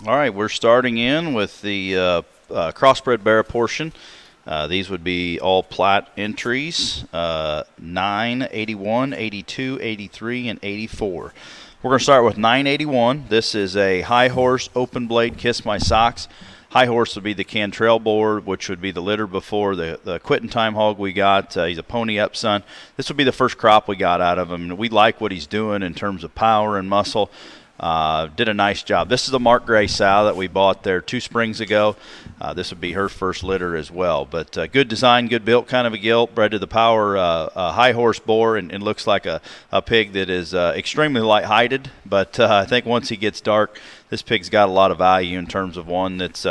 All right, we're starting in with the crossbred bear portion. These would be all Platt entries, 9, 81, 82, 83, and 84. We're going to start with 981. This is a high horse, open blade, kiss my socks. High horse would be the Cantrell board, which would be the litter before the quitting time hog we got. He's a pony up son. This would be the first crop we got out of him. We like what he's doing in terms of power and muscle. Did a nice job. This is the Mark Gray sow that we bought there 2 springs ago. This would be her first litter as well. But good design, good built kind of a gilt, bred to the power high horse boar, and looks like a pig that is extremely light-heighted. But I think once he gets dark, this pig's got a lot of value in terms of one that's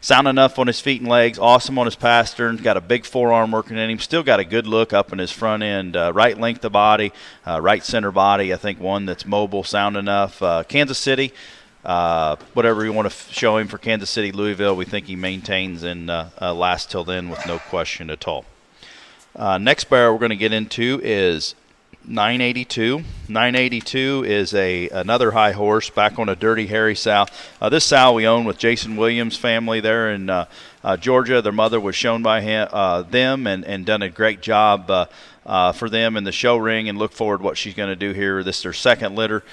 sound enough on his feet and legs, awesome on his pasterns, got a big forearm working in him, still got a good look up in his front end, right length of body, right center body. I think one that's mobile, sound enough. Kansas City, whatever you want to show him for Kansas City, Louisville, we think he maintains and lasts till then with no question at all. Next bear we're going to get into is 982. 982 is another high horse back on a Dirty Harry sow. This sow we own with Jason Williams' family there in Georgia. Their mother was shown by them and done a great job for them in the show ring, and look forward to what she's going to do here. This is their second litter,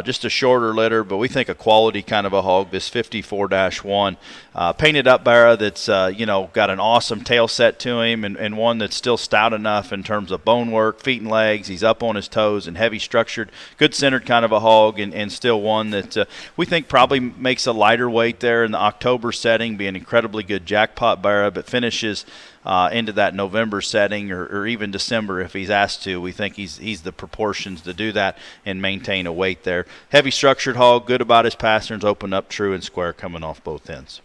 just a shorter litter, but we think a quality kind of a hog, this 54-1. Painted up Barra that's, got an awesome tail set to him, and one that's still stout enough in terms of bone work, feet and legs. He's up on his toes and heavy structured, good centered kind of a hog, and still one that we think probably makes a lighter weight there in the October setting, be an incredibly good jackpot Barra, but finishes into that November setting or even December if he's asked to. We think he's the proportions to do that and maintain a weight there. Heavy structured hog, good about his pasterns, open up true and square coming off both ends.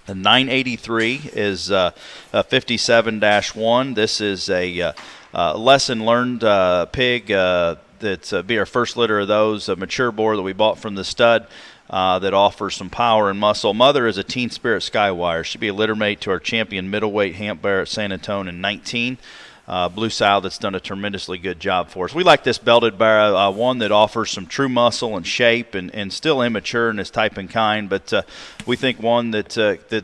The 983 is 57-1. This is a lesson learned pig that's be our first litter of those, a mature boar that we bought from the stud. That offers some power and muscle. Mother is a Teen Spirit Skywire. Should be a litter mate to our champion middleweight Hamp Bear at San Antonio in 19. Blue sow that's done a tremendously good job for us. We like this belted bear, one that offers some true muscle and shape and still immature in its type and kind, but we think one that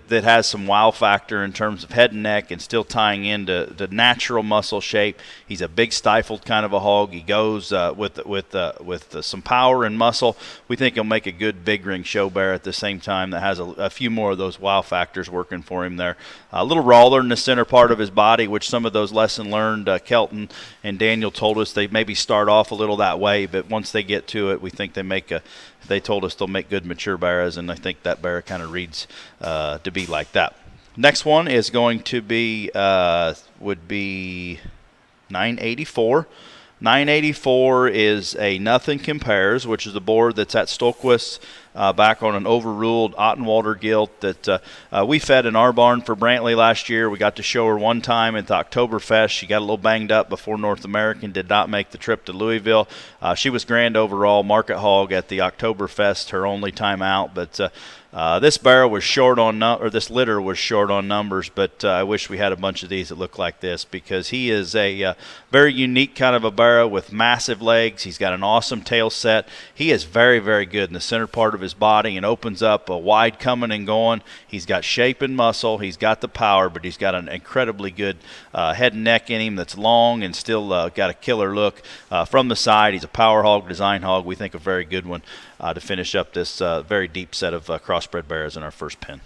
has some wow factor in terms of head and neck and still tying into the natural muscle shape. He's a big stifled kind of a hog. He goes with some power and muscle. We think he'll make a good big ring show bear at the same time that has a few more of those wow factors working for him there. A little raller in the center part of his body, which some of those lessons learned, Kelton and Daniel told us they maybe start off a little that way, but once they get to it, we think they told us they'll make good mature bears, and I think that bear kind of reads to be like that. Next one is going to be would be 984. 984 is a Nothing Compares, which is the board that's at Stolquist back on an overruled Ottenwalder gilt that we fed in our barn for Brantley last year. We got to show her one time at the Oktoberfest. She got a little banged up before North American, did not make the trip to Louisville. She was grand overall market hog at the Oktoberfest, her only time out, but this barrel was short on this litter was short on numbers, but I wish we had a bunch of these that look like this, because he is a very unique kind of a barrel with massive legs. He's got an awesome tail set. He is very, very good in the center part of his body and opens up a wide coming and going. He's got shape and muscle. He's got the power, but he's got an incredibly good head and neck in him that's long and still got a killer look from the side. He's a power hog, design hog. We think a very good one to finish up this very deep set of crossbred bears in our first pen.